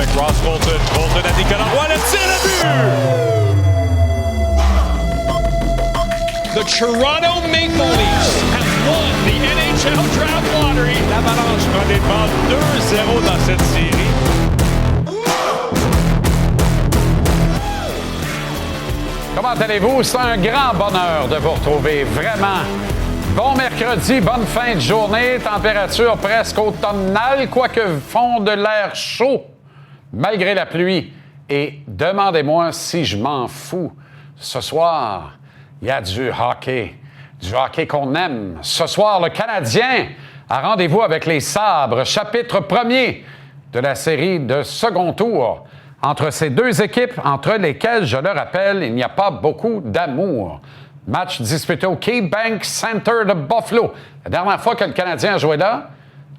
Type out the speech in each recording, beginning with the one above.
avec Ross Colton. Colton à Nicolas Roy, le tir à but! The Toronto Maple Leafs have won the NHL Draft Lottery. L'Avalanche prend des devants 2-0 dans cette série. Comment allez-vous? C'est un grand bonheur de vous retrouver, vraiment. Bon mercredi, bonne fin de journée, température presque automnale, quoique fond de l'air chaud, malgré la pluie. Et demandez-moi si je m'en fous. Ce soir, il y a du hockey qu'on aime. Ce soir, le Canadien a rendez-vous avec les Sabres, chapitre 1er de la série de second tour. Entre ces deux équipes, entre lesquelles, je le rappelle, il n'y a pas beaucoup d'amour. Match disputé au KeyBank Center de Buffalo. La dernière fois que le Canadien a joué là,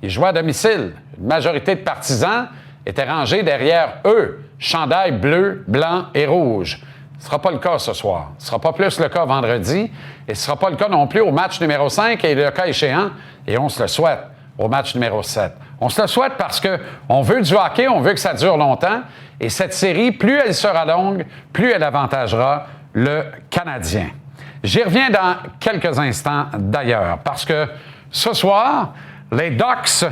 il jouait à domicile. Une majorité de partisans étaient rangés derrière eux, chandail bleu, blanc et rouge. Ce ne sera pas le cas ce soir. Ce ne sera pas plus le cas vendredi. Et ce ne sera pas le cas non plus au match numéro 5 et le cas échéant, et on se le souhaite, au match numéro 7. On se le souhaite parce qu'on veut du hockey, on veut que ça dure longtemps. Et cette série, plus elle sera longue, plus elle avantagera le Canadien. J'y reviens dans quelques instants d'ailleurs, parce que ce soir, les Ducks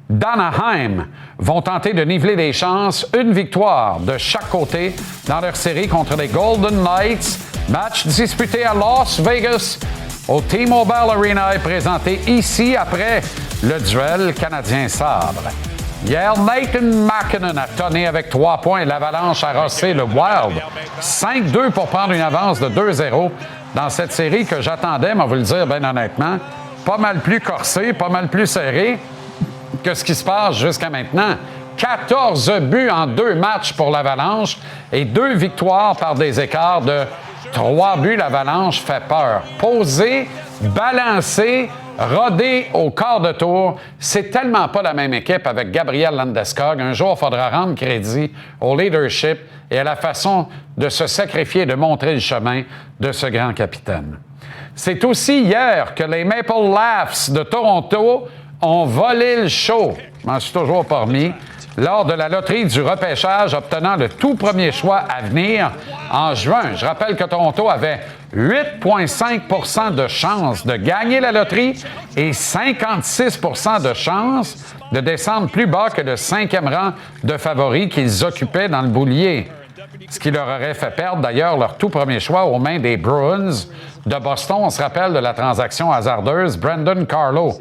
d'Anaheim vont tenter de niveler les chances, une victoire de chaque côté dans leur série contre les Golden Knights. Match disputé à Las Vegas, au T-Mobile Arena et présenté ici après le duel Canadien-Sabre. Hier, Nathan MacKinnon a tonné avec 3 points. L'Avalanche a rossé le Wild. 5-2 pour prendre une avance de 2-0 dans cette série que j'attendais, mais on va vous le dire bien honnêtement, pas mal plus corsée, pas mal plus serrée que ce qui se passe jusqu'à maintenant. 14 buts en 2 matchs pour l'Avalanche et 2 victoires par des écarts de 3 buts. L'Avalanche fait peur. Posé, balancé, rodé au quart de tour, c'est tellement pas la même équipe avec Gabriel Landeskog. Un jour, il faudra rendre crédit au leadership et à la façon de se sacrifier, de montrer le chemin de ce grand capitaine. C'est aussi hier que les Maple Leafs de Toronto ont volé le show. Je m'en suis toujours pas remis. Lors de la loterie du repêchage, obtenant le tout premier choix à venir en juin. Je rappelle que Toronto avait 8,5 % de chances de gagner la loterie et 56 % de chances de descendre plus bas que le 5e rang de favoris qu'ils occupaient dans le boulier. Ce qui leur aurait fait perdre d'ailleurs leur tout premier choix aux mains des Bruins de Boston. On se rappelle de la transaction hasardeuse, Brandon Carlo.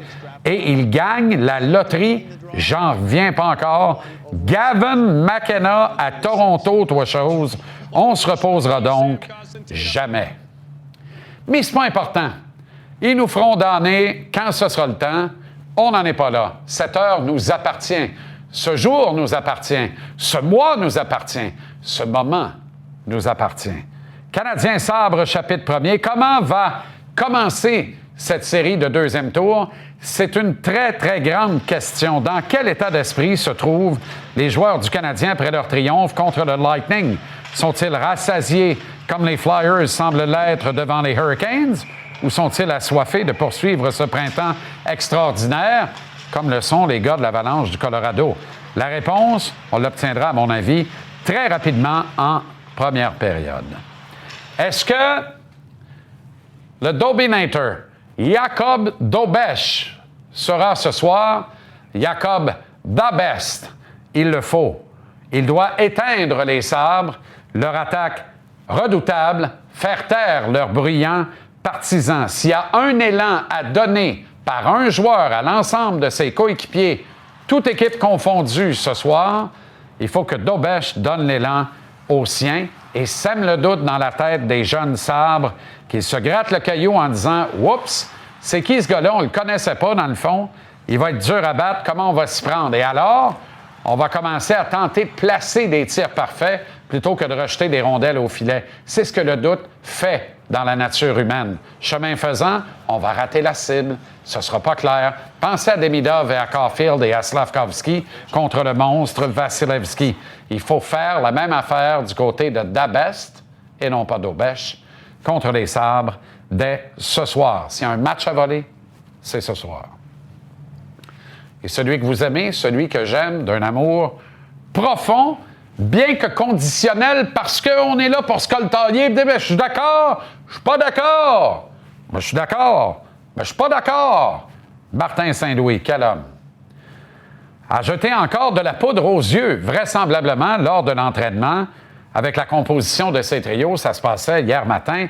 Et ils gagnent la loterie, j'en reviens pas encore. Gavin McKenna à Toronto, toi chose. On se reposera donc jamais. Mais c'est pas important. Ils nous feront damner quand ce sera le temps. On n'en est pas là. Cette heure nous appartient. Ce jour nous appartient. Ce mois nous appartient. Ce moment nous appartient. Canadien Sabre, chapitre 1er. Comment va commencer cette série de deuxième tour? C'est une très, très grande question. Dans quel état d'esprit se trouvent les joueurs du Canadien après leur triomphe contre le Lightning? Sont-ils rassasiés comme les Flyers semblent l'être devant les Hurricanes? Ou sont-ils assoiffés de poursuivre ce printemps extraordinaire comme le sont les gars de l'Avalanche du Colorado? La réponse, on l'obtiendra, à mon avis, très rapidement en première période. Est-ce que le Dobinator, Jacob Dobeš, sera ce soir Jacob the Best? Il le faut. Il doit éteindre les Sabres, leur attaque redoutable, faire taire leurs bruyants partisans. S'il y a un élan à donner par un joueur à l'ensemble de ses coéquipiers, toute équipe confondue ce soir, il faut que Dobeš donne l'élan aux siens et sème le doute dans la tête des jeunes Sabres qu'ils se grattent le caillou en disant « Oups, c'est qui ce gars-là? On ne le connaissait pas dans le fond. Il va être dur à battre. Comment on va s'y prendre? » Et alors, on va commencer à tenter de placer des tirs parfaits plutôt que de rejeter des rondelles au filet. C'est ce que le doute fait dans la nature humaine. Chemin faisant, on va rater la cible. Ce ne sera pas clair. Pensez à Demidov et à Caulfield et à Slavkovski contre le monstre Vasilevski. Il faut faire la même affaire du côté de Dabest et non pas Dobeš contre les Sabres dès ce soir. S'il y a un match à voler, c'est ce soir. Et celui que vous aimez, celui que j'aime d'un amour profond, bien que conditionnel parce qu'on est là pour se coltailler. Je suis d'accord, je suis pas d'accord. Moi, je suis d'accord, mais je suis pas d'accord. Martin Saint-Louis, quel homme. A jeté encore de la poudre aux yeux, vraisemblablement, lors de l'entraînement avec la composition de ces trios. Ça se passait hier matin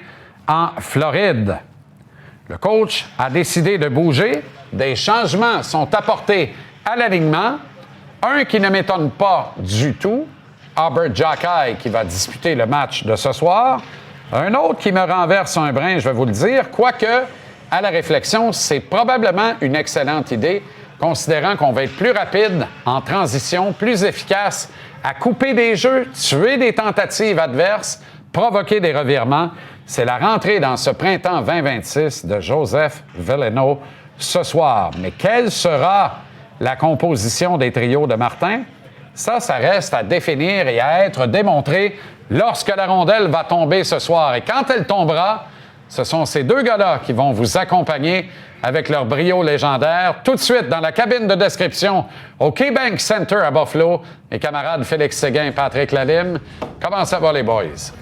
en Floride. Le coach a décidé de bouger. Des changements sont apportés à l'alignement. Un qui ne m'étonne pas du tout, Albert Jacquet, qui va disputer le match de ce soir. Un autre qui me renverse un brin, je vais vous le dire, quoique, à la réflexion, c'est probablement une excellente idée, considérant qu'on va être plus rapide en transition, plus efficace à couper des jeux, tuer des tentatives adverses, provoquer des revirements. C'est la rentrée dans ce printemps 2026 de Joseph Veleno ce soir. Mais quelle sera la composition des trios de Martin? Ça reste à définir et à être démontré lorsque la rondelle va tomber ce soir. Et quand elle tombera, ce sont ces deux gars-là qui vont vous accompagner avec leur brio légendaire. Tout de suite, dans la cabine de description au KeyBank Center à Buffalo, mes camarades Félix Séguin et Patrick Lalime. Comment ça va, les boys?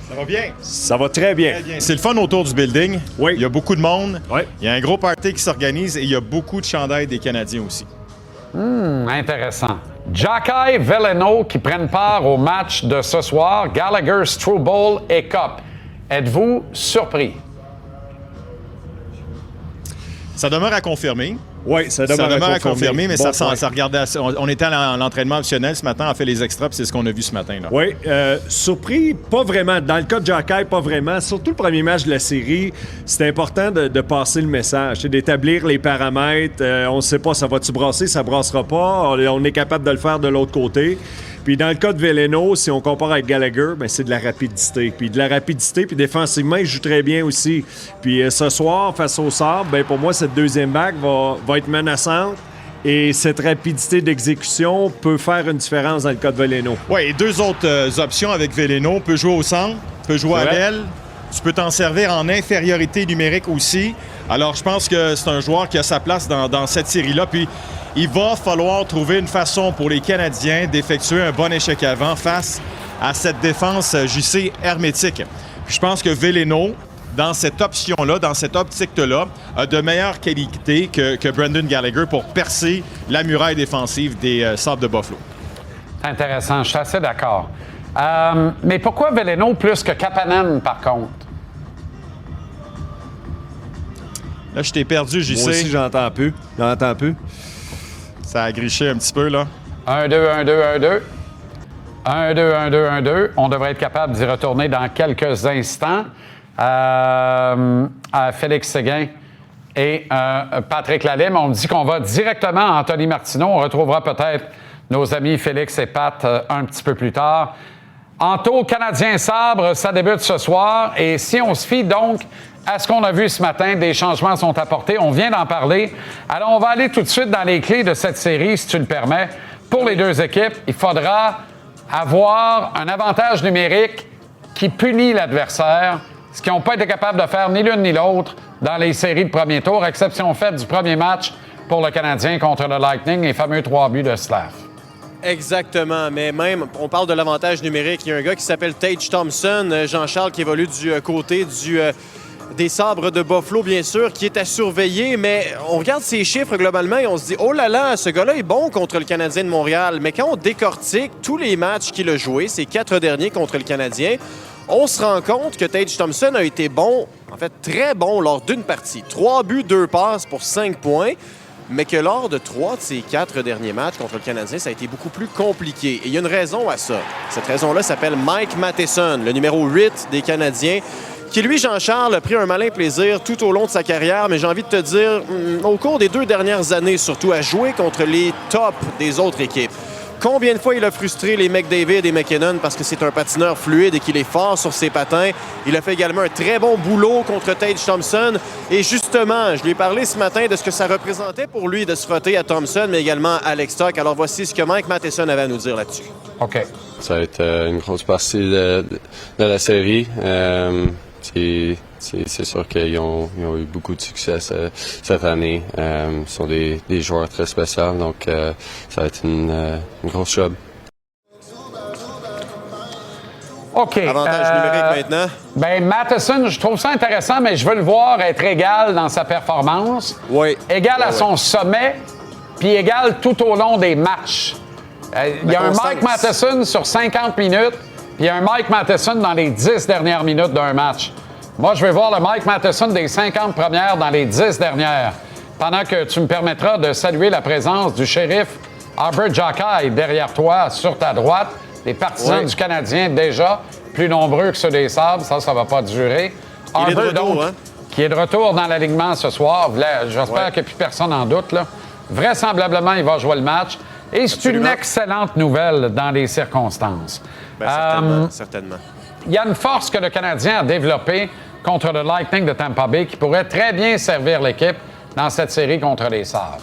Ça va bien? Ça va très bien. C'est le fun autour du building. Oui. Il y a beaucoup de monde. Oui. Il y a un gros party qui s'organise et il y a beaucoup de chandails des Canadiens aussi. Intéressant. Jacquet, Veleno qui prennent part au match de ce soir, Gallagher, Struble et Cup. Êtes-vous surpris? Ça demeure à confirmer. Oui, ça demeure à confirmer, mais bon ça regardait assez. On était à l'entraînement optionnel ce matin, on a fait les extras, puis c'est ce qu'on a vu ce matin. Là. Oui, surpris, pas vraiment. Dans le cas de Jacquet, pas vraiment. Surtout le premier match de la série, c'est important de passer le message, d'établir les paramètres. On ne sait pas, ça va-tu brasser, ça brassera pas. On est capable de le faire de l'autre côté. Puis dans le cas de Veleno, si on compare avec Gallagher, ben c'est de la rapidité. Puis de la rapidité, puis défensivement, il joue très bien aussi. Puis ce soir, face au Sabres, ben pour moi, cette deuxième vague va être menaçante. Et cette rapidité d'exécution peut faire une différence dans le cas de Veleno. Oui, et deux autres options avec Veleno. Peut jouer au centre, peut jouer à l'aile. Tu peux t'en servir en infériorité numérique aussi. Alors, je pense que c'est un joueur qui a sa place dans cette série-là. Puis, il va falloir trouver une façon pour les Canadiens d'effectuer un bon échec avant face à cette défense, JC, hermétique. Puis, je pense que Veleno, dans cette option-là, dans cette optique-là, a de meilleures qualités que Brendan Gallagher pour percer la muraille défensive des Sabres de Buffalo. Intéressant, je suis assez d'accord. Mais pourquoi Veleno plus que Kapanen, par contre? Là, je t'ai perdu, JC. Moi aussi, j'entends peu. Ça a griché un petit peu, là. 1-2, 1-2, 1-2. 1-2, 1-2, 1-2. On devrait être capable d'y retourner dans quelques instants. À Félix Séguin et Patrick Lalime. On dit qu'on va directement à Anthony Martineau. On retrouvera peut-être nos amis Félix et Pat un petit peu plus tard. Anto, Canadien Sabre, ça débute ce soir. Et si on se fie donc à ce qu'on a vu ce matin, des changements sont apportés. On vient d'en parler. Alors, on va aller tout de suite dans les clés de cette série, si tu le permets. Pour les deux équipes, il faudra avoir un avantage numérique qui punit l'adversaire, ce qu'ils n'ont pas été capables de faire ni l'une ni l'autre dans les séries de premier tour, exception faite du premier match pour le Canadien contre le Lightning, les fameux 3 buts de Slav. Exactement, mais même, on parle de l'avantage numérique. Il y a un gars qui s'appelle Tage Thompson, Jean-Charles, qui évolue du côté des Sabres de Buffalo, bien sûr, qui est à surveiller, mais on regarde ses chiffres globalement et on se dit « Oh là là, ce gars-là est bon contre le Canadien de Montréal », mais quand on décortique tous les matchs qu'il a joués, ces 4 derniers contre le Canadien, on se rend compte que Tage Thompson a été bon, en fait très bon lors d'une partie. 3 buts, 2 passes pour 5 points, mais que lors de 3 de ces 4 derniers matchs contre le Canadien, ça a été beaucoup plus compliqué. Et il y a une raison à ça. Cette raison-là s'appelle Mike Matheson, le numéro 8 des Canadiens, qui, lui, Jean-Charles, a pris un malin plaisir tout au long de sa carrière, mais j'ai envie de te dire, au cours des 2 dernières années, surtout, à jouer contre les tops des autres équipes. Combien de fois il a frustré les McDavid et McKinnon parce que c'est un patineur fluide et qu'il est fort sur ses patins. Il a fait également un très bon boulot contre Tage Thompson. Et justement, je lui ai parlé ce matin de ce que ça représentait pour lui de se frotter à Thompson, mais également à Alex Stock. Alors voici ce que Mike Matheson avait à nous dire là-dessus. OK. Ça va être une grosse partie de la série. C'est sûr qu'ils ont eu beaucoup de succès cette année. Ils sont des joueurs très spéciaux, donc ça va être une grosse job. OK. Avantage numérique maintenant. Ben Matheson, je trouve ça intéressant, mais je veux le voir être égal dans sa performance. Oui. Égal à son sommet, puis égal tout au long des matchs. Il y a un Mike Matheson sur 50 minutes, puis il y a un Mike Matheson dans les 10 dernières minutes d'un match. Moi, je vais voir le Mike Matheson des 50 premières dans les 10 dernières. Pendant que tu me permettras de saluer la présence du shérif Albert Jacquet derrière toi, sur ta droite. Les partisans du Canadien, déjà plus nombreux que ceux des Sabres. Ça va pas durer. Il est de retour, donc, qui est de retour dans l'alignement ce soir. J'espère que plus personne n'en doute. Là. Vraisemblablement, il va jouer le match. Et c'est une excellente nouvelle dans les circonstances. Certainement. Il y a une force que le Canadien a développée contre le Lightning de Tampa Bay qui pourrait très bien servir l'équipe dans cette série contre les Sabres.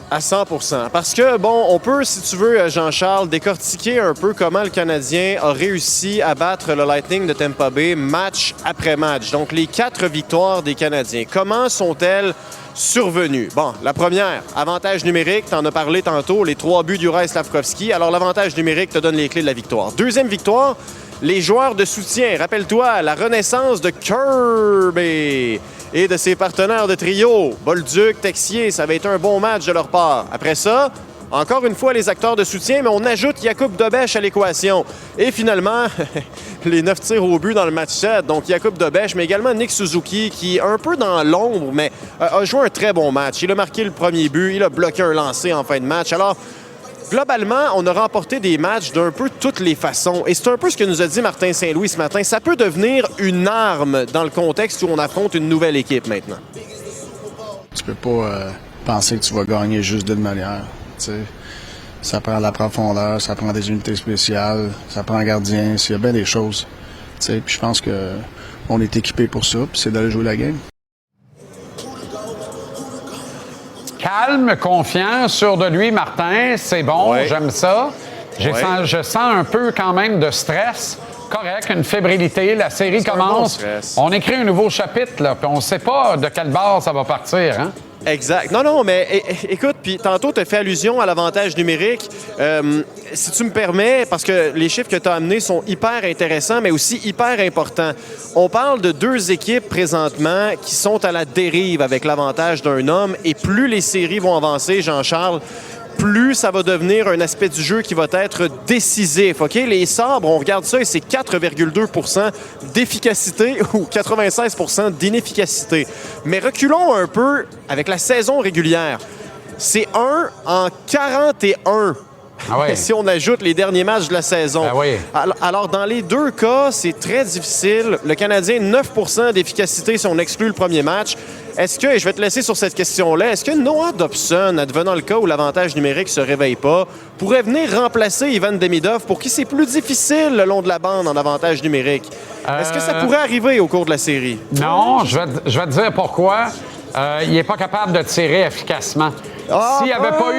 À 100%. Parce que, bon, on peut, si tu veux, Jean-Charles, décortiquer un peu comment le Canadien a réussi à battre le Lightning de Tampa Bay match après match. Donc, les 4 victoires des Canadiens. Comment sont-elles survenues? Bon, la première, avantage numérique, t'en as parlé tantôt, les 3 buts d'Juraj Slafkovský. Alors, l'avantage numérique te donne les clés de la victoire. Deuxième victoire, les joueurs de soutien. Rappelle-toi, la renaissance de Kirby et de ses partenaires de trio. Bolduc, Texier, ça avait été un bon match de leur part. Après ça, encore une fois, les acteurs de soutien, mais on ajoute Jakub Dobeš à l'équation. Et finalement, les 9 tirs au but dans le match 7. Donc, Jakub Dobeš, mais également Nick Suzuki, qui est un peu dans l'ombre, mais a joué un très bon match. Il a marqué le premier but, il a bloqué un lancer en fin de match. Alors, globalement, on a remporté des matchs d'un peu toutes les façons. Et c'est un peu ce que nous a dit Martin Saint-Louis ce matin. Ça peut devenir une arme dans le contexte où on affronte une nouvelle équipe maintenant. Tu peux pas penser que tu vas gagner juste d'une manière. T'sais. Ça prend la profondeur, ça prend des unités spéciales, ça prend un gardien, il y a bien des choses. Puis je pense qu'on est équipé pour ça, puis c'est d'aller jouer la game. Calme, confiant, sûr de lui, Martin. C'est bon, j'aime ça. Je sens un peu quand même de stress. Correct, une fébrilité. La série commence. On écrit un nouveau chapitre, là, puis on ne sait pas de quelle barre ça va partir. Hein? Exact. Non, mais écoute, puis tantôt, tu as fait allusion à l'avantage numérique. Si tu me permets, parce que les chiffres que tu as amenés sont hyper intéressants, mais aussi hyper importants. On parle de 2 équipes présentement qui sont à la dérive avec l'avantage d'un homme, et plus les séries vont avancer, Jean-Charles, plus ça va devenir un aspect du jeu qui va être décisif. OK? Les Sabres, on regarde ça et c'est 4,2 d'efficacité ou 96 d'inefficacité. Mais reculons un peu avec la saison régulière. C'est 1 en 41. Ah oui. Si on ajoute les derniers matchs de la saison. Ah oui. Alors, dans les 2 cas, c'est très difficile. Le Canadien, 9 d'efficacité si on exclut le premier match. Est-ce que, et je vais te laisser sur cette question-là, est-ce que Noah Dobson, advenant le cas où l'avantage numérique ne se réveille pas, pourrait venir remplacer Ivan Demidov pour qui c'est plus difficile le long de la bande en avantage numérique? Est-ce que ça pourrait arriver au cours de la série? Non, je vais te dire pourquoi. Il n'est pas capable de tirer efficacement. S'il n'y avait pas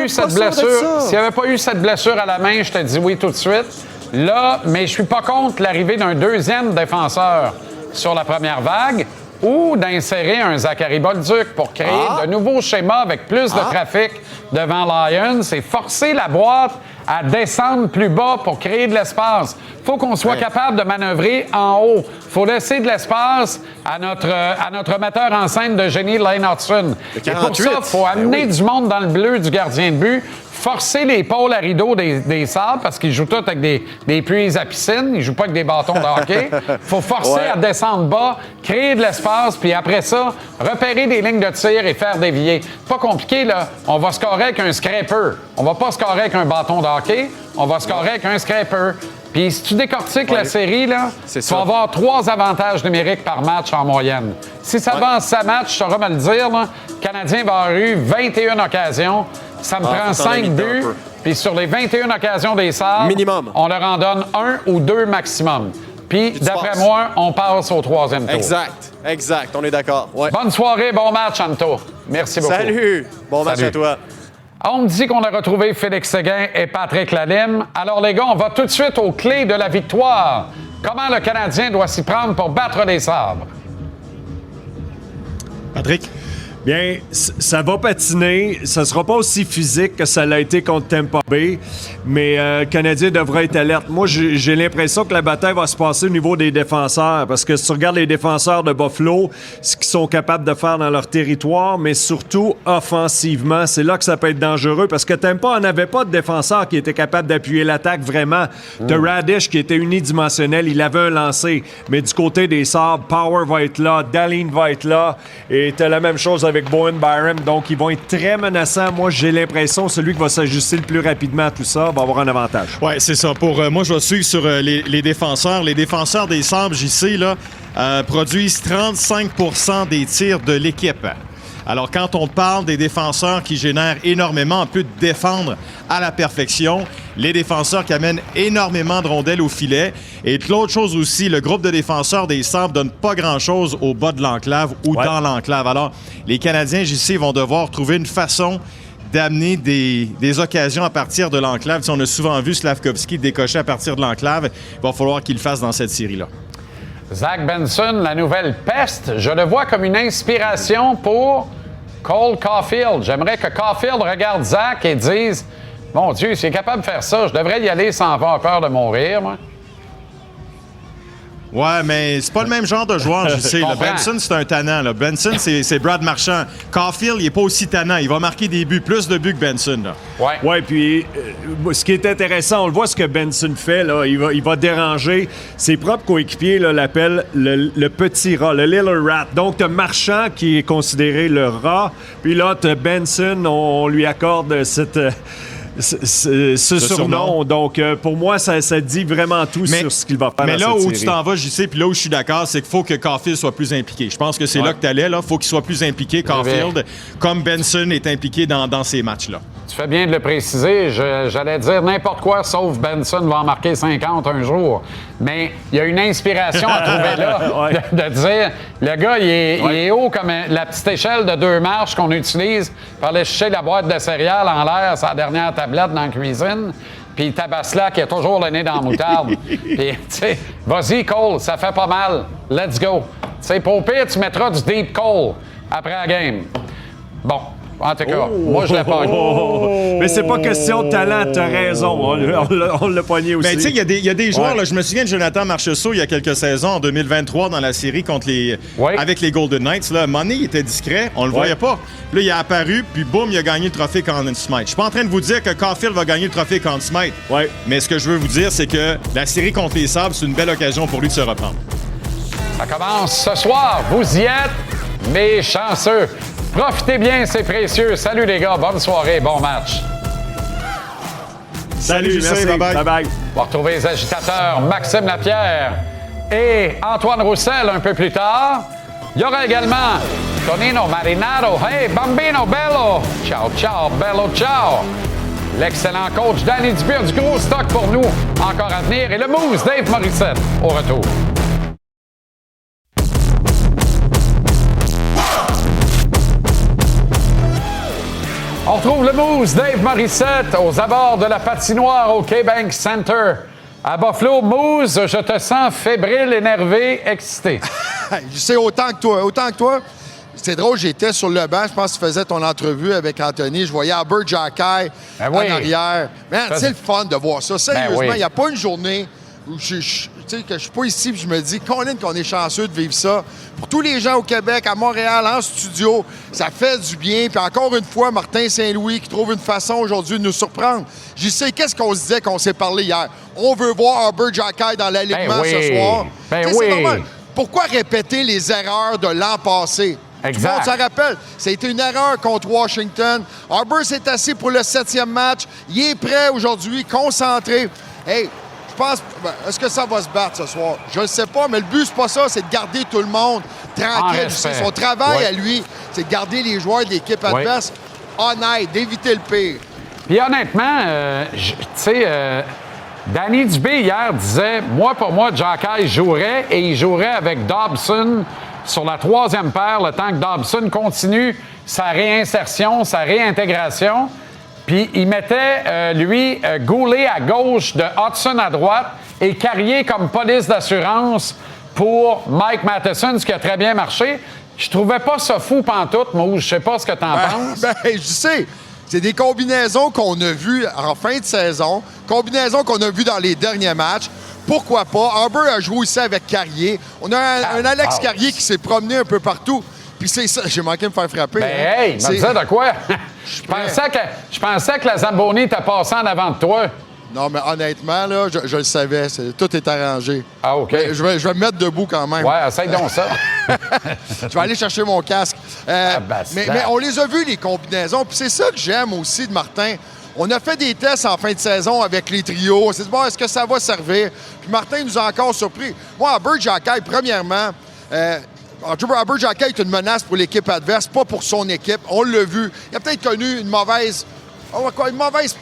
eu cette blessure à la main, je te dis oui tout de suite. Là, mais je suis pas contre l'arrivée d'un 2e défenseur sur la première vague ou d'insérer un Zachary Bolduc pour créer de nouveaux schémas avec plus de trafic devant Lions et forcer la boîte à descendre plus bas pour créer de l'espace. Il faut qu'on soit capable de manœuvrer en haut. Il faut laisser de l'espace à notre metteur en scène de génie, Lane Hudson. Et pour ça, il faut amener du monde dans le bleu du gardien de but, forcer les pôles à rideau des Sabres parce qu'ils jouent tous avec des puits à piscine. Ils jouent pas avec des bâtons de hockey. Il faut forcer à descendre bas, créer de l'espace, puis après ça, repérer des lignes de tir et faire dévier. Pas compliqué, là. On va scorer avec un scraper. On va pas scorer avec un bâton de hockey. On va scorer avec un scraper. Puis si tu décortiques la série, là, tu vas avoir 3 avantages numériques par match en moyenne. Si ça avance sa match, je saurais me le dire, là, le Canadien va avoir eu 21 occasions. Ça me prend 5 buts. Puis sur les 21 occasions des Sabres, minimum, on leur en donne 1 ou 2 maximum. Puis d'après moi, on passe au 3e tour. Exact. On est d'accord. Ouais. Bonne soirée, bon match, Anto. Merci beaucoup. Salut. Bon match à toi. On me dit qu'on a retrouvé Félix Séguin et Patrick Lalime. Alors, les gars, on va tout de suite aux clés de la victoire. Comment le Canadien doit s'y prendre pour battre les Sabres? Patrick? Bien, ça va patiner. Ça sera pas aussi physique que ça l'a été contre Tampa Bay, mais le Canadien devrait être alerte. Moi, j'ai l'impression que la bataille va se passer au niveau des défenseurs, parce que si tu regardes les défenseurs de Buffalo, ce qu'ils sont capables de faire dans leur territoire, mais surtout offensivement, c'est là que ça peut être dangereux, parce que Tampa n'en avait pas de défenseur qui était capable d'appuyer l'attaque vraiment. De Radish, qui était unidimensionnel, il avait un lancer, mais du côté des Sabres, Power va être là, Dahlin va être là, et t'as la même chose avec Bowen Byram, donc ils vont être très menaçants. Moi, j'ai l'impression que celui qui va s'ajuster le plus rapidement à tout ça va avoir un avantage. Oui, c'est ça. Moi, je vais suivre sur les défenseurs. Les défenseurs des Sabres, JC, là, produisent 35% des tirs de l'équipe. Alors, quand on parle des défenseurs qui génèrent énormément, on peut défendre à la perfection. Les défenseurs qui amènent énormément de rondelles au filet. Et puis l'autre chose aussi, le groupe de défenseurs des Sabres donne pas grand-chose au bas de l'enclave ou dans l'enclave. Alors, les Canadiens, JC, vont devoir trouver une façon d'amener des occasions à partir de l'enclave. Si on a souvent vu Slavkovski décocher à partir de l'enclave, il va falloir qu'il le fasse dans cette série-là. Zach Benson, la nouvelle peste, je le vois comme une inspiration pour Cole Caulfield. J'aimerais que Caulfield regarde Zach et dise « Mon Dieu, s'il est capable de faire ça, je devrais y aller sans avoir peur de mourir, moi. » Ouais, mais c'est pas le même genre de joueur, je sais. Benson, c'est un tannant. Là. Benson, c'est Brad Marchand. Caulfield, il est pas aussi tannant. Il va marquer des buts, plus de buts que Benson. Ouais, puis ce qui est intéressant, on le voit ce que Benson fait. Là, il va déranger. Ses propres coéquipiers l'appellent le petit rat, le little rat. Donc, t'as Marchand qui est considéré le rat. Puis là, t'as Benson, on lui accorde ce surnom. Donc, pour moi, ça dit vraiment tout sur ce qu'il va faire. Mais là où tu t'en vas, JC, puis là où je suis d'accord, c'est qu'il faut que Caulfield soit plus impliqué. Je pense que c'est là que tu allais. Il faut qu'il soit plus impliqué, Caulfield, comme Benson est impliqué dans ces matchs-là. Tu fais bien de le préciser. J'allais dire n'importe quoi, sauf Benson va en marquer 50 un jour. Mais il y a une inspiration à trouver là, de dire, le gars, il est haut comme la petite échelle de 2 marches qu'on utilise pour aller chercher la boîte de céréales en l'air, sa dernière tablette dans la cuisine. Puis Tabasla qui a toujours le nez dans la moutarde. Puis, tu sais, vas-y, Cole, ça fait pas mal. Let's go. Tu sais, pour pire, tu mettras du deep Cole après la game. Bon. En tout cas, moi, je l'ai pogné. Mais c'est pas question de talent, t'as raison. On l'a pogné aussi. Mais tu sais, il y a des joueurs, là, je me souviens de Jonathan Marchessault il y a quelques saisons, en 2023, dans la série avec les Golden Knights. Là, Money, il était discret, on le voyait pas. Puis là, il a apparu, puis boum, il a gagné le trophée Conn Smythe. Je suis pas en train de vous dire que Caulfield va gagner le trophée Conn Smythe. Mais ce que je veux vous dire, c'est que la série contre les Sabres, c'est une belle occasion pour lui de se reprendre. Ça commence ce soir. Vous y êtes, mes chanceux. Profitez bien, c'est précieux. Salut les gars, bonne soirée, bon match. Salut, merci. Bye-bye. On va retrouver les agitateurs Maxime Lapierre et Antoine Roussel un peu plus tard. Il y aura également Tonino Marinaro. Hey, Bambino Bello. Ciao, ciao, bello, ciao. L'excellent coach Danny Dubé, du gros stock pour nous encore à venir. Et le Moose Dave Morissette au retour. On retrouve le Moose Dave Morissette aux abords de la patinoire au K-Bank Center. À Buffalo, Moose, je te sens fébrile, énervé, excité. Je sais autant que toi. C'est drôle, j'étais sur le banc, je pense que tu faisais ton entrevue avec Anthony. Je voyais Albert Jacquet en arrière. Man, c'est le fun de voir ça. Sérieusement, il n'y a pas une journée où que je suis pas ici et je me dis qu'on est chanceux de vivre ça. Pour tous les gens au Québec, à Montréal, en studio, ça fait du bien. Puis encore une fois, Martin Saint-Louis qui trouve une façon aujourd'hui de nous surprendre. J'y sais, qu'est-ce qu'on se disait qu'on s'est parlé hier? On veut voir Albert Jacquet dans l'alignement ce soir. C'est normal. Pourquoi répéter les erreurs de l'an passé? Exact. Tout le monde s'en rappelle. Ça a été une erreur contre Washington. Arbor s'est assis pour le 7e match. Il est prêt aujourd'hui, concentré. Hey, je pense... Est-ce que ça va se battre ce soir? Je ne sais pas, mais le but, c'est pas ça. C'est de garder tout le monde tranquille. C'est son travail à lui. C'est de garder les joueurs de l'équipe adverse honnêtes, d'éviter le pire. Puis honnêtement, tu sais... Danny Dubé, hier, disait « Moi, pour moi, Jacquet jouerait et il jouerait avec Dobson sur la 3e paire, le temps que Dobson continue sa réinsertion, sa réintégration. Puis il mettait, Goulet à gauche, de Hudson à droite et Carrier comme police d'assurance pour Mike Matheson, ce qui a très bien marché. Je trouvais pas ça fou pantoute, Mousse. Je sais pas ce que t'en penses. Je sais. C'est des combinaisons qu'on a vues en fin de saison, combinaisons qu'on a vues dans les derniers matchs. Pourquoi pas? Arbor a joué aussi avec Carrier. On a un Alex Carrier qui s'est promené un peu partout. Puis c'est ça, j'ai manqué de me faire frapper. Hey, me disais de quoi? Je pensais que la Zamboni était passée en avant de toi. Non, mais honnêtement, là, je le savais. Tout est arrangé. Ah, OK. Mais je vais me mettre debout quand même. Ouais, essaye donc ça. Je vais aller chercher mon casque. Mais on les a vus, les combinaisons. Puis c'est ça que j'aime aussi de Martin. On a fait des tests en fin de saison avec les trios. On s'est dit, bon, est-ce que ça va servir? Puis Martin nous a encore surpris. Moi, Arbor Xhekaj, premièrement, Arbor Xhekaj est une menace pour l'équipe adverse, pas pour son équipe. On l'a vu. Il a peut-être connu une mauvaise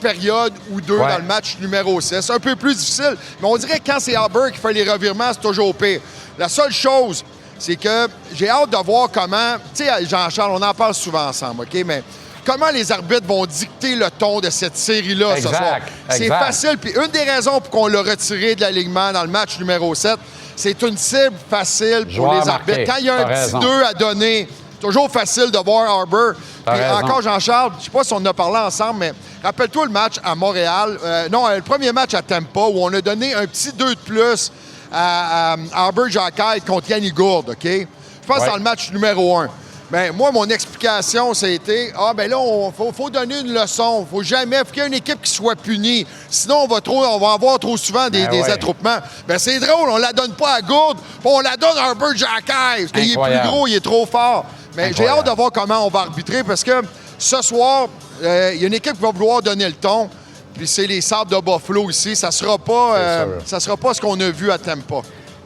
période ou deux dans le match numéro 6. C'est un peu plus difficile, mais on dirait que quand c'est Arbor qui fait les revirements, c'est toujours pire. La seule chose, c'est que j'ai hâte de voir comment... Tu sais, Jean-Charles, on en parle souvent ensemble, OK? Mais comment les arbitres vont dicter le ton de cette série-là ce soir? C'est facile. Puis une des raisons pour qu'on l'a retiré de l'alignement dans le match numéro 7, c'est une cible facile pour les arbitres. Quand il y a un petit 2 à donner... Toujours facile de voir Arbor. Puis encore, Jean-Charles, je ne sais pas si on en a parlé ensemble, mais rappelle-toi le match à Montréal. Le premier match à Tampa où on a donné un petit 2 de plus à Arbor Xhekaj contre Yanni Gourde, OK? Je pense que c'est dans le match numéro 1. Bien, moi, mon explication, c'était là, il faut donner une leçon. Il faut qu'il y ait une équipe qui soit punie. Sinon, on va avoir trop souvent des attroupements. Bien, c'est drôle, on la donne pas à Gourde, puis on la donne à Arbor Xhekaj. Parce qu'il est plus gros, il est trop fort. Mais j'ai hâte de voir comment on va arbitrer parce que ce soir, il y a une équipe qui va vouloir donner le ton. Puis c'est les Sabres de Buffalo ici. Ça sera pas ce qu'on a vu à Tampa.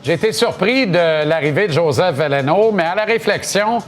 J'ai été surpris de l'arrivée de Joseph Veleno, mais à la réflexion,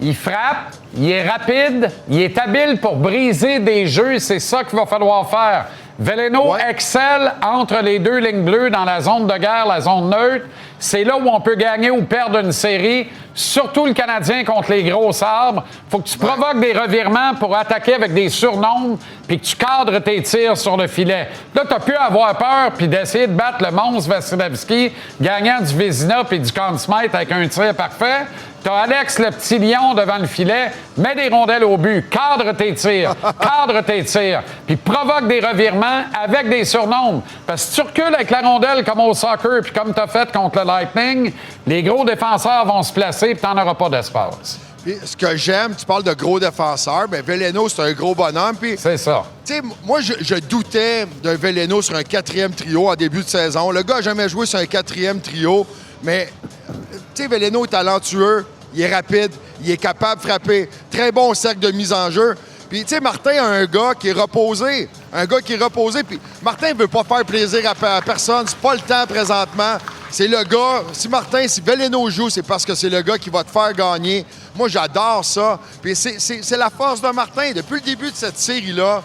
il frappe, il est rapide, il est habile pour briser des jeux. C'est ça qu'il va falloir faire. Veleno excelle entre les deux lignes bleues dans la zone de guerre, la zone neutre. C'est là où on peut gagner ou perdre une série, surtout le Canadien contre les gros sabres. Faut que tu provoques des revirements pour attaquer avec des surnombres puis que tu cadres tes tirs sur le filet. Là, tu as pu avoir peur puis d'essayer de battre le monstre Vasilevski, gagnant du Vézina puis du Conn Smythe avec un tir parfait. T'as Alex, le petit lion, devant le filet, mets des rondelles au but, cadre tes tirs, puis provoque des revirements avec des surnombres. Parce que si tu recules avec la rondelle comme au soccer, puis comme t'as fait contre le Lightning, les gros défenseurs vont se placer, puis t'en auras pas d'espace. Puis, ce que j'aime, tu parles de gros défenseurs, bien, Veleno, c'est un gros bonhomme. Puis, c'est ça. Tu sais, moi, je doutais d'un Veleno sur un 4e trio en début de saison. Le gars n'a jamais joué sur un 4e trio, mais... Tu sais, Veleno est talentueux, il est rapide, il est capable de frapper. Très bon cercle de mise en jeu. Puis, tu sais, Martin a un gars qui est reposé. Puis, Martin ne veut pas faire plaisir à personne. C'est pas le temps présentement. C'est le gars... Si Veleno joue, c'est parce que c'est le gars qui va te faire gagner. Moi, j'adore ça. Puis, c'est la force de Martin. Depuis le début de cette série-là,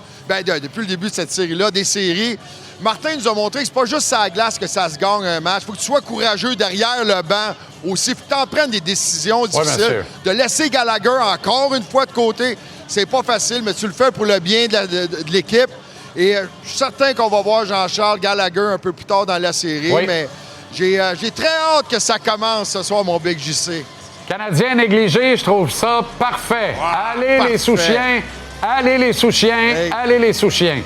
des séries... Martin nous a montré que c'est pas juste sa glace que ça se gagne un match. Faut que tu sois courageux derrière le banc aussi. Faut que tu en prennes des décisions difficiles. De laisser Gallagher encore une fois de côté, c'est pas facile, mais tu le fais pour le bien de l'équipe. Et je suis certain qu'on va voir Jean-Charles Gallagher un peu plus tard dans la série. Mais j'ai très hâte que ça commence ce soir, mon Big JC. Canadien négligé, je trouve ça parfait. Allez, parfait. Les sous-chiens! Allez, les sous-chiens! Allez, les sous-chiens!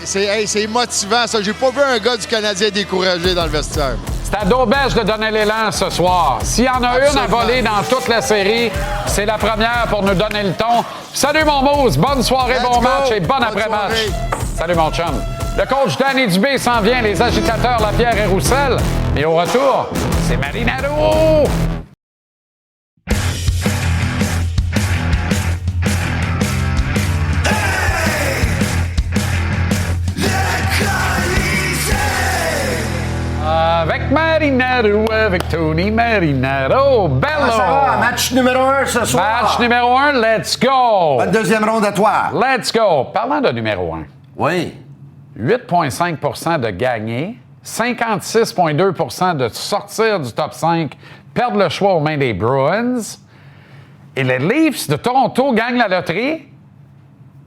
C'est motivant, ça. J'ai pas vu un gars du Canadien découragé dans le vestiaire. C'est à Daubèche de donner l'élan ce soir. S'il y en a une à voler dans toute la série, c'est la première pour nous donner le ton. Salut, mon Mousse. Bonne soirée, bon match et bon après-match. Salut, mon chum. Le coach Danny Dubé s'en vient, les agitateurs Lapierre et Roussel. Et au retour, c'est Marinaro! Avec Marinaro, avec Tony Marinaro. Bello! Ça va, match numéro 1 ce soir. Match numéro 1, let's go! Bonne deuxième ronde à toi. Let's go! Parlant de numéro 1. Oui. 8,5 de gagner, 56,2 de sortir du top 5, perdre le choix aux mains des Bruins. Et les Leafs de Toronto gagnent la loterie.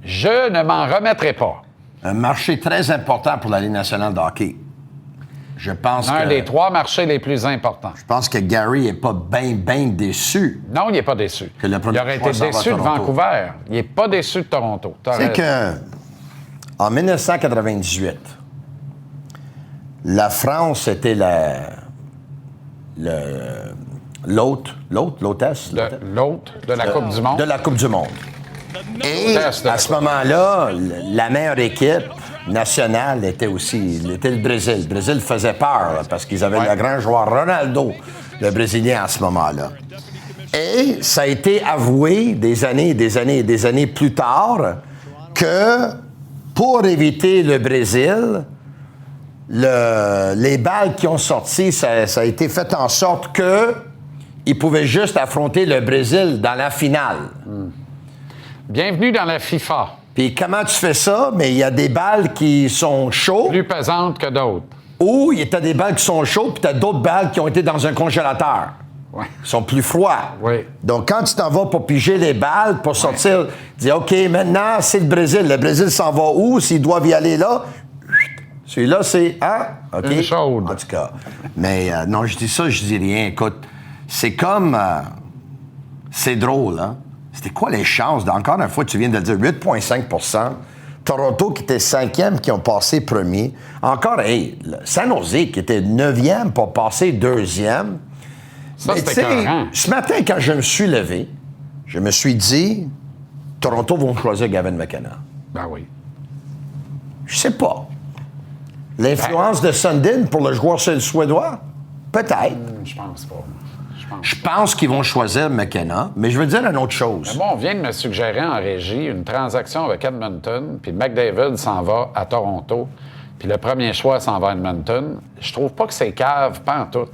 Je ne m'en remettrai pas. Un marché très important pour la Ligue nationale de hockey. Je pense un que... des 3 marchés les plus importants. Je pense que Gary n'est pas bien déçu. Non, il n'est pas déçu. Que le il aurait été déçu de Vancouver. Il n'est pas déçu de Toronto. C'est que en 1998, la France était l'hôtesse de la Coupe du Monde. De la Coupe du Monde. Et à ce moment-là, la meilleure équipe nationale était le Brésil. Le Brésil faisait peur là, parce qu'ils avaient le grand joueur Ronaldo, le Brésilien, à ce moment-là. Et ça a été avoué des années plus tard que pour éviter le Brésil, les balles qui ont sorti, ça a été fait en sorte qu'ils pouvaient juste affronter le Brésil dans la finale. Bienvenue dans la FIFA. Puis comment tu fais ça? Mais il y a des balles qui sont chaudes. Plus pesantes que d'autres. Ou il y a des balles qui sont chaudes, puis tu as d'autres balles qui ont été dans un congélateur. Ouais. Ils sont plus froids. Oui. Donc, quand tu t'en vas pour piger les balles, pour sortir, tu dis, OK, maintenant, c'est le Brésil. Le Brésil s'en va où? S'ils doivent y aller là? Celui-là, c'est... Hein? OK. Une chaude. En tout cas. Mais non, je dis ça, je dis rien. Écoute, c'est comme... c'est drôle, hein? C'était quoi les chances? Encore une fois, tu viens de le dire, 8,5 %. Toronto, qui était 5e, qui ont passé premier. Encore, San Jose, qui était 9e, pour passer 2e. Ça, c'était écœurant. Ce matin, quand je me suis levé, je me suis dit, Toronto vont choisir Gavin McKenna. Ben oui. Je sais pas. L'influence de Sundin pour le joueur suédois? Peut-être. Je pense pas. Je pense qu'ils vont choisir McKenna, mais je veux dire une autre chose. Bon, on vient de me suggérer en régie une transaction avec Edmonton, puis McDavid s'en va à Toronto, puis le premier choix s'en va à Edmonton. Je trouve pas que c'est cave, pas en tout.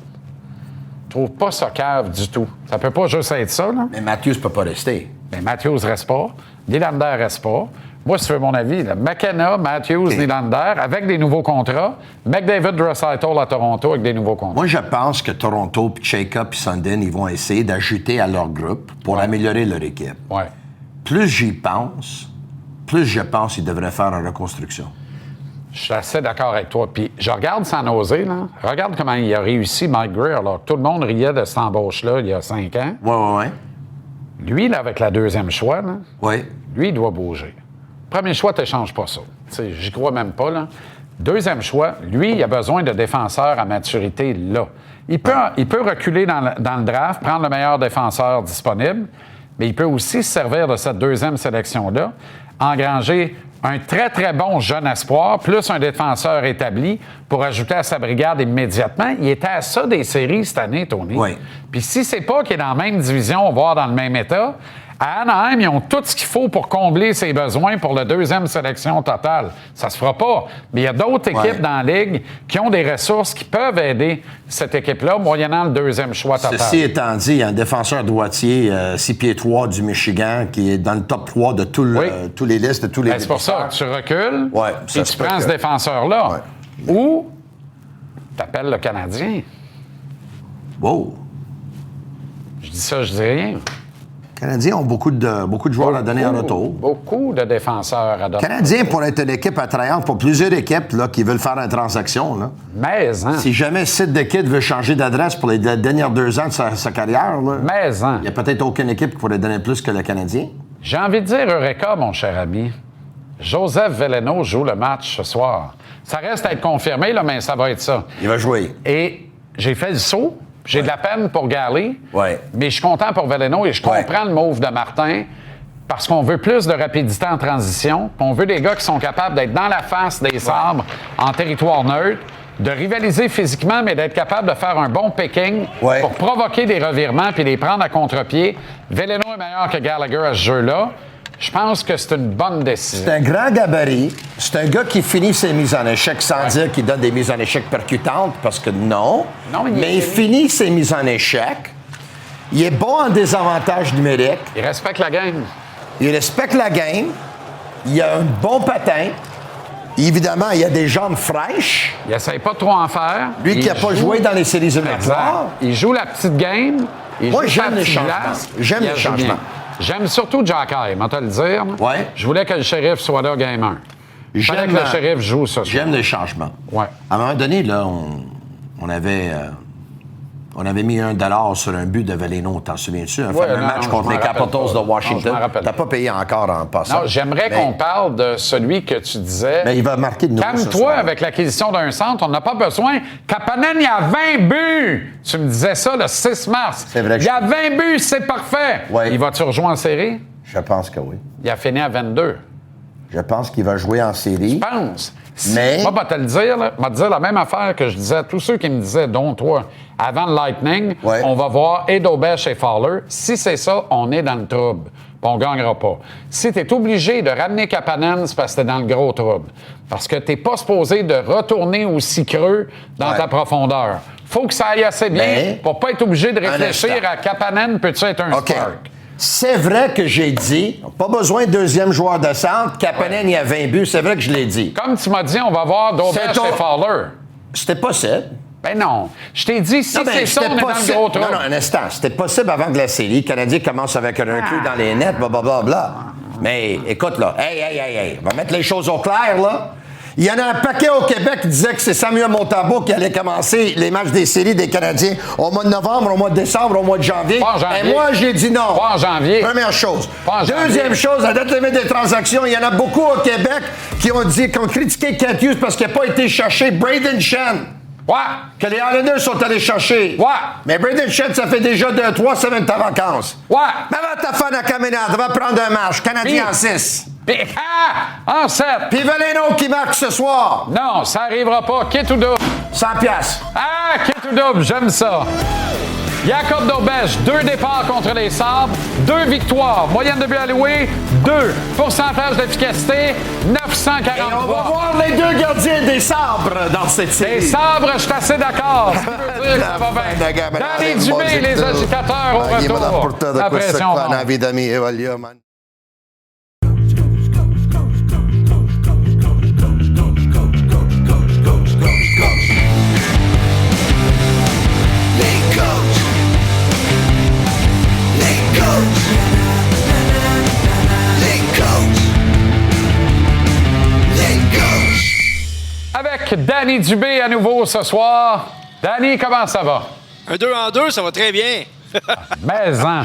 Je trouve pas ça cave du tout. Ça peut pas juste être ça, là. Mais Matthews peut pas rester. Mais Matthews reste pas. Nylander reste pas. Moi, si tu veux mon avis, là, McKenna, Matthews, Nylander, avec des nouveaux contrats. McDavid, Draisaitl à Toronto avec des nouveaux contrats. Moi, je pense que Toronto, puis Chayka, puis Sundin, ils vont essayer d'ajouter à leur groupe pour améliorer leur équipe. Ouais. Plus j'y pense, plus je pense qu'ils devraient faire une reconstruction. Je suis assez d'accord avec toi. Puis je regarde San Jose, là. Regarde comment il a réussi, Mike Greer, alors que tout le monde riait de cette embauche-là il y a 5 ans. Oui. Lui, là, avec la deuxième choix, là, lui, il doit bouger. Premier choix, tu n'échanges pas ça. T'sais, j'y crois même pas, là. Deuxième choix, lui, il a besoin de défenseurs à maturité, là. Il peut reculer dans le draft, prendre le meilleur défenseur disponible, mais il peut aussi se servir de cette deuxième sélection-là, engranger un très, très bon jeune espoir, plus un défenseur établi pour ajouter à sa brigade immédiatement. Il était à ça des séries cette année, Tony. Oui. Puis si c'est pas qu'il est dans la même division, voire dans le même état, à Anaheim, ils ont tout ce qu'il faut pour combler ses besoins pour la deuxième sélection totale. Ça se fera pas. Mais il y a d'autres équipes dans la Ligue qui ont des ressources qui peuvent aider cette équipe-là, moyennant le deuxième choix total. Ceci étant dit, il y a un défenseur droitier, 6 pieds 3 du Michigan, qui est dans le top 3 de tous les listes, de tous les c'est pour ça que tu recules et tu prends ce défenseur-là. Ou tu appelles le Canadien. Wow! Je dis ça, je dis rien. Les Canadiens ont beaucoup de joueurs à donner en retour. Beaucoup de défenseurs à donner. Les Canadiens pourraient être une équipe attrayante pour plusieurs équipes là, qui veulent faire une transaction. Là. Mais, si jamais Sid DeKitt veut changer d'adresse pour les dernières 2 ans de sa carrière, là, il n'y a peut-être aucune équipe qui pourrait donner plus que le Canadien. J'ai envie de dire Eureka, mon cher ami. Joseph Veleno joue le match ce soir. Ça reste à être confirmé, là, mais ça va être ça. Il va jouer. Et j'ai fait le saut. J'ai de la peine pour Galley, mais je suis content pour Veleno et je comprends le move de Martin parce qu'on veut plus de rapidité en transition. On veut des gars qui sont capables d'être dans la face des sabres en territoire neutre, de rivaliser physiquement, mais d'être capable de faire un bon picking pour provoquer des revirements puis les prendre à contre-pied. Veleno est meilleur que Gallagher à ce jeu-là. Je pense que c'est une bonne décision. C'est un grand gabarit. C'est un gars qui finit ses mises en échec sans dire qu'il donne des mises en échec percutantes, parce que non mais il finit ses mises en échec. Il est bon en désavantage numérique. Il respecte la game. Il respecte la game. Il a un bon patin. Évidemment, il a des jambes fraîches. Il essaie pas de trop en faire. Lui qui n'a pas joué dans les séries éliminatoires. Il joue la petite game. Moi, j'aime les changements. J'aime les changements. J'aime surtout Jack High, on va te le dire. Je voulais que le shérif soit là, game 1. J'aime que le shérif joue ce soir. J'aime les changements. Ouais. À un moment donné, là, on on avait mis $1 sur un but de Veleno, t'en souviens-tu? Un fameux match contre les Capitals de Washington. T'as pas payé encore en passant. Non, j'aimerais qu'on parle de celui que tu disais. Mais il va marquer de nouveau. Calme-toi avec l'acquisition d'un centre, on n'a pas besoin. Kapanen, il a 20 buts! Tu me disais ça le 6 mars. C'est vrai que il a 20 buts, c'est parfait. Ouais. Il va-tu rejoindre en série? Je pense que oui. Il a fini à 22. Je pense qu'il va jouer en série. Je pense. Mais... Moi, je vais te le dire, je vais te dire la même affaire que je disais à tous ceux qui me disaient, dont toi, avant le Lightning, on va voir Edo Besch et Fowler. Si c'est ça, on est dans le trouble. Puis on ne gagnera pas. Si tu es obligé de ramener Kapanen, c'est parce que tu es dans le gros trouble. Parce que tu n'es pas supposé de retourner aussi creux dans ta profondeur. Faut que ça aille assez bien pour pas être obligé de réfléchir à Kapanen, peut-tu être un spark? C'est vrai que j'ai dit, pas besoin de deuxième joueur de centre, Kapanen, il a 20 buts, c'est vrai que je l'ai dit. Comme tu m'as dit, on va voir Dobesch et Fowler. C'était possible. Ben non. Je t'ai dit, si c'est ça, on est dans le gros trouble. Non, un instant. C'était possible avant que la série. Le Canadien commence avec un recul dans les nets, blablabla. Mais écoute, là, hey, on va mettre les choses au clair, là. Il y en a un paquet au Québec qui disait que c'est Samuel Montembeault qui allait commencer les matchs des séries des Canadiens au mois de novembre, au mois de décembre, au mois de janvier. Pas en janvier. Et moi, j'ai dit non. Pas en janvier. Première chose. Pas en janvier. Deuxième chose, à date limite des transactions, il y en a beaucoup au Québec qui ont critiqué Kent Hughes parce qu'il n'a pas été cherché Braden Shen. Ouais. Que les Islanders sont allés chercher. Ouais. Mais Braden Shen, ça fait déjà 3 semaines de ta vacance. Ouais. Mais va ta fan à Caminade, va prendre un match. Canadien en 6. En 7. Puis Veleno qui marque ce soir. Non, ça arrivera pas. Quitte ou double? 100 piastres. Ah, quitte ou double, j'aime ça. Jacob Dobesch, 2 départs contre les Sabres, 2 victoires. Moyenne de but alloué, 2. Pourcentage d'efficacité, 943. Et on va voir les 2 gardiens des Sabres dans cette série. Les Sabres, je suis assez d'accord. Ça veut dire que ça va bien. Danny Dubé, les agitateurs au retour. La pression monte. Avec Danny Dubé à nouveau ce soir. Danny, comment ça va? Un 2-en-2, ça va très bien. Mais-en.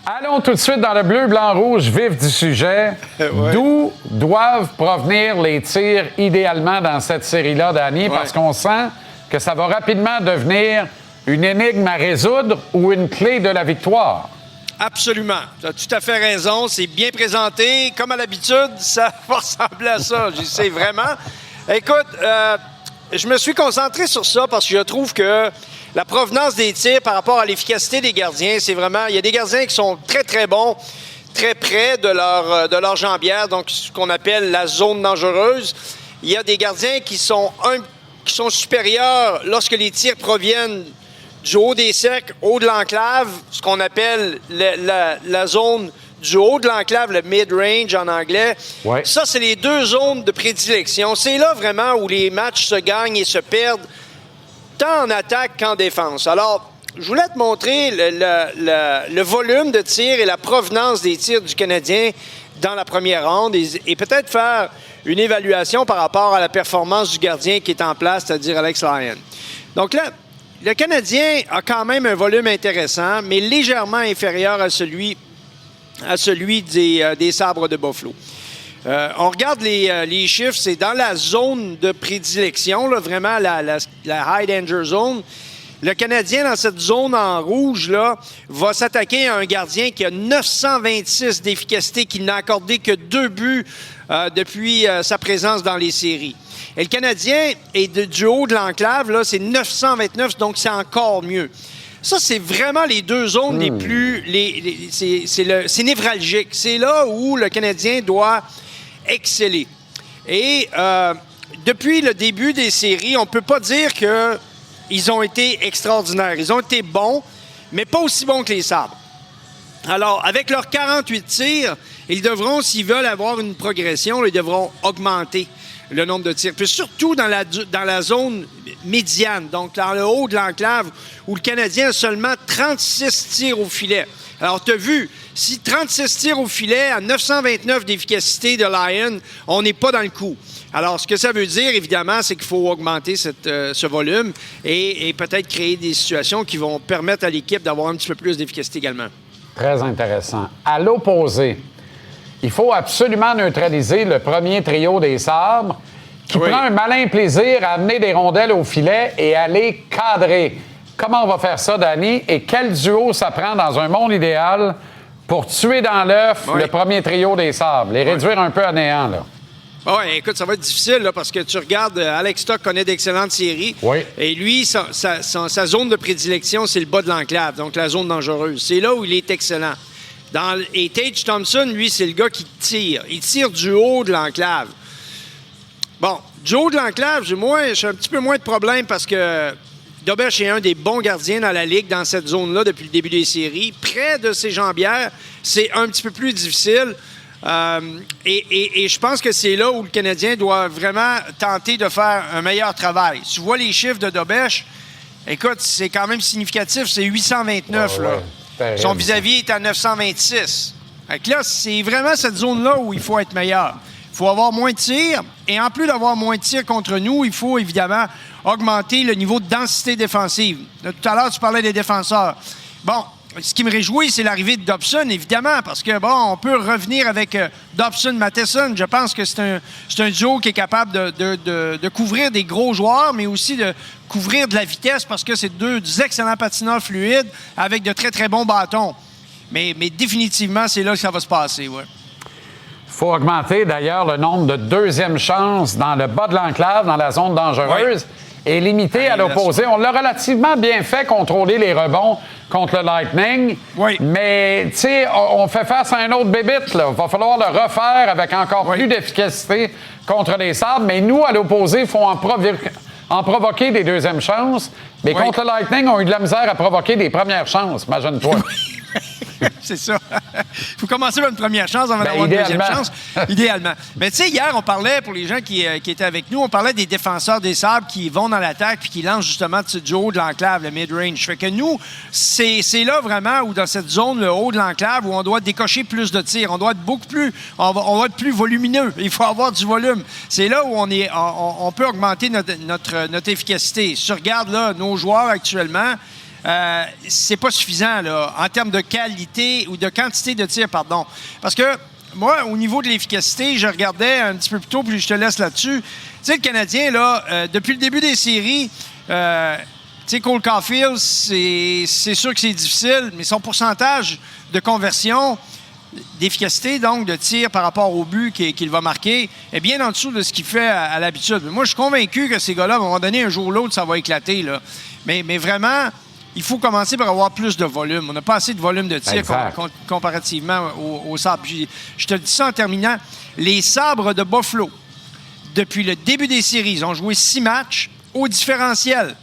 Allons tout de suite dans le bleu, blanc, rouge, vif du sujet. Ouais. D'où doivent provenir les tirs idéalement dans cette série-là, Danny? Parce qu'on sent que ça va rapidement devenir une énigme à résoudre ou une clé de la victoire. Absolument. Tu as tout à fait raison. C'est bien présenté. Comme à l'habitude, ça va ressembler à ça. Je sais vraiment. Écoute, je me suis concentré sur ça parce que je trouve que la provenance des tirs par rapport à l'efficacité des gardiens, c'est vraiment... Il y a des gardiens qui sont très, très bons, très près de leur jambière, donc ce qu'on appelle la zone dangereuse. Il y a des gardiens qui sont supérieurs lorsque les tirs proviennent du haut des cercles, haut de l'enclave, ce qu'on appelle la zone du haut de l'enclave, le mid-range en anglais. Ouais. Ça, c'est les 2 zones de prédilection. C'est là vraiment où les matchs se gagnent et se perdent, tant en attaque qu'en défense. Alors, je voulais te montrer le volume de tirs et la provenance des tirs du Canadien dans la première ronde et peut-être faire une évaluation par rapport à la performance du gardien qui est en place, c'est-à-dire Alex Lyon. Donc là, le Canadien a quand même un volume intéressant, mais légèrement inférieur à celui des Sabres de Buffalo. On regarde les chiffres, c'est dans la zone de prédilection, là, vraiment la high danger zone. Le Canadien, dans cette zone en rouge, là, va s'attaquer à un gardien qui a 926 d'efficacité, qui n'a accordé que 2 buts depuis sa présence dans les séries. Et le Canadien est du haut de l'enclave, là, c'est 929, donc c'est encore mieux. Ça, c'est vraiment les 2 zones les plus... c'est névralgique. C'est là où le Canadien doit exceller. Et depuis le début des séries, on ne peut pas dire qu'ils ont été extraordinaires. Ils ont été bons, mais pas aussi bons que les Sabres. Alors, avec leurs 48 tirs, ils devront, s'ils veulent avoir une progression, ils devront augmenter le nombre de tirs. Puis surtout dans la zone médiane, donc dans le haut de l'enclave, où le Canadien a seulement 36 tirs au filet. Alors, tu as vu, si 36 tirs au filet à 929 d'efficacité de Lyon, on n'est pas dans le coup. Alors, ce que ça veut dire, évidemment, c'est qu'il faut augmenter ce volume et peut-être créer des situations qui vont permettre à l'équipe d'avoir un petit peu plus d'efficacité également. Très intéressant. À l'opposé, il faut absolument neutraliser le premier trio des Sabres qui prend un malin plaisir à amener des rondelles au filet et à les cadrer. Comment on va faire ça, Danny? Et quel duo ça prend dans un monde idéal pour tuer dans l'œuf le premier trio des Sabres, les réduire un peu à néant, là? Oui, écoute, ça va être difficile là, parce que tu regardes, Alex Stock connaît d'excellentes séries. Oui. Et lui, sa zone de prédilection, c'est le bas de l'enclave, donc la zone dangereuse. C'est là où il est excellent. Et Tage Thompson, lui, c'est le gars qui tire. Il tire du haut de l'enclave. Bon, du haut de l'enclave, j'ai un petit peu moins de problème parce que Dobeš est un des bons gardiens dans la Ligue dans cette zone-là depuis le début des séries. Près de ses jambières, c'est un petit peu plus difficile. Et je pense que c'est là où le Canadien doit vraiment tenter de faire un meilleur travail. Tu vois les chiffres de Dobeš, écoute, c'est quand même significatif, c'est 829. Là. Son vis-à-vis est à 926. Donc là, c'est vraiment cette zone-là où il faut être meilleur. Il faut avoir moins de tirs. Et en plus d'avoir moins de tirs contre nous, il faut évidemment augmenter le niveau de densité défensive. Là, tout à l'heure, tu parlais des défenseurs. Bon, ce qui me réjouit, c'est l'arrivée de Dobson, évidemment, parce que, bon, on peut revenir avec Dobson-Matheson. Je pense que c'est un duo qui est capable de couvrir des gros joueurs, mais aussi de couvrir de la vitesse, parce que c'est deux excellents patineurs fluides avec de très, très bons bâtons. Mais définitivement, c'est là que ça va se passer, oui. Il faut augmenter, d'ailleurs, le nombre de deuxièmes chances dans le bas de l'enclave, dans la zone dangereuse, et limiter à l'opposé. On l'a relativement bien fait contrôler les rebonds contre le Lightning. Oui. Mais, tu sais, on fait face à un autre bébite, là. Il va falloir le refaire avec encore plus d'efficacité contre les Sabres. Mais nous, à l'opposé, il faut en provoquer des deuxièmes chances. Mais contre le Lightning, on a eu de la misère à provoquer des premières chances, imagine-toi. C'est ça. Il faut commencer par une première chance avant d'avoir une deuxième chance. Idéalement. Mais tu sais, hier, on parlait, pour les gens qui étaient avec nous, on parlait des défenseurs des Sabres qui vont dans l'attaque puis qui lancent justement du haut de l'enclave, le mid-range. Fait que nous, c'est là vraiment où dans cette zone, le haut de l'enclave, où on doit décocher plus de tirs. On doit être beaucoup plus... On va être plus volumineux. Il faut avoir du volume. C'est là où on peut augmenter notre efficacité. Si tu regardes là, nos joueurs actuellement... c'est pas suffisant là, en termes de qualité ou de quantité de tirs, pardon. Parce que moi, au niveau de l'efficacité, je regardais un petit peu plus tôt, puis je te laisse là-dessus. Tu sais, le Canadien, là, depuis le début des séries, tu sais, Cole Caulfield, c'est sûr que c'est difficile, mais son pourcentage de conversion, d'efficacité, donc, de tir par rapport au but qu'il va marquer, est bien en dessous de ce qu'il fait à l'habitude. Moi, je suis convaincu que ces gars-là, à un moment donné, un jour ou l'autre, ça va éclater, là. Mais vraiment... Il faut commencer par avoir plus de volume. On n'a pas assez de volume de tir comparativement aux Sabres. Je te dis ça en terminant. Les Sabres de Buffalo, depuis le début des séries, ils ont joué 6 matchs au différentiel.